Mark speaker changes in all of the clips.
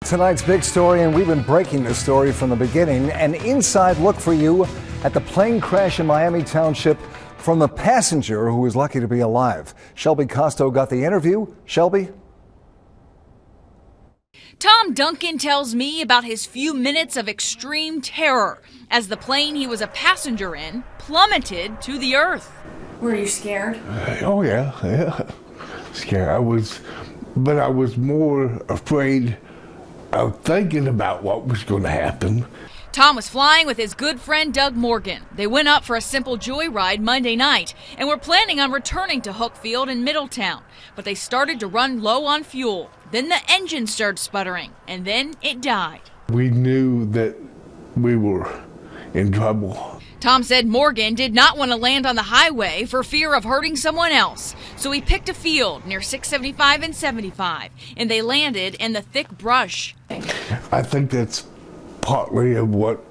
Speaker 1: Tonight's big story, and we've been breaking this story from the beginning. An inside look for you at the plane crash in Miami Township from the passenger who was lucky to be alive. Chelby Kosto got the interview. Chelby?
Speaker 2: Tom Duncan tells me about his few minutes of extreme terror as the plane he was a passenger in plummeted to the earth.
Speaker 3: Were you scared?
Speaker 4: Oh yeah. Scared. I was more afraid of thinking about what was going to happen.
Speaker 2: Tom was flying with his good friend Doug Morgan. They went up for a simple joyride Monday night and were planning on returning to Hookfield in Middletown. But they started to run low on fuel. Then the engine started sputtering, and then it died.
Speaker 4: We knew that we were in trouble.
Speaker 2: Tom said Morgan did not want to land on the highway for fear of hurting someone else. So he picked a field near 675 and 75, and they landed in the thick brush.
Speaker 4: I think that's partly of what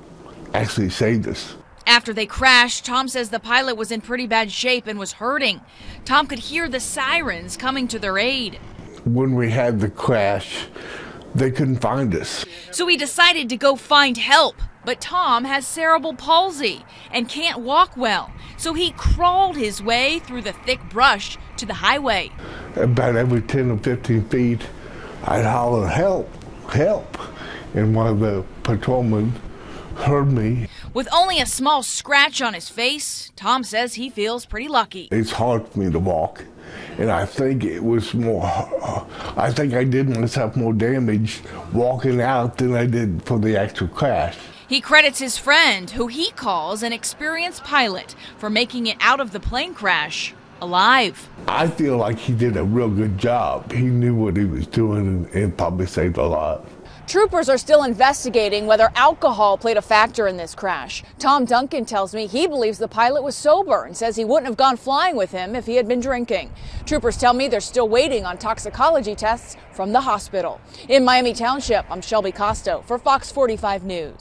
Speaker 4: actually saved us.
Speaker 2: After they crashed, Tom says the pilot was in pretty bad shape and was hurting. Tom could hear the sirens coming to their aid.
Speaker 4: When we had the crash, they couldn't find us.
Speaker 2: So he decided to go find help. But Tom has cerebral palsy and can't walk well. So he crawled his way through the thick brush to the highway.
Speaker 4: About every 10 or 15 feet, I'd holler, "Help, help." And one of the patrolmen heard me.
Speaker 2: With only a small scratch on his face, Tom says he feels pretty lucky.
Speaker 4: It's hard for me to walk. And I think it was I think I did myself more damage walking out than I did for the actual crash.
Speaker 2: He credits his friend, who he calls an experienced pilot, for making it out of the plane crash alive.
Speaker 4: I feel like he did a real good job. He knew what he was doing and probably saved a lot.
Speaker 5: Troopers are still investigating whether alcohol played a factor in this crash. Tom Duncan tells me he believes the pilot was sober and says he wouldn't have gone flying with him if he had been drinking. Troopers tell me they're still waiting on toxicology tests from the hospital. In Miami Township, I'm Chelby Kosto for Fox 45 News.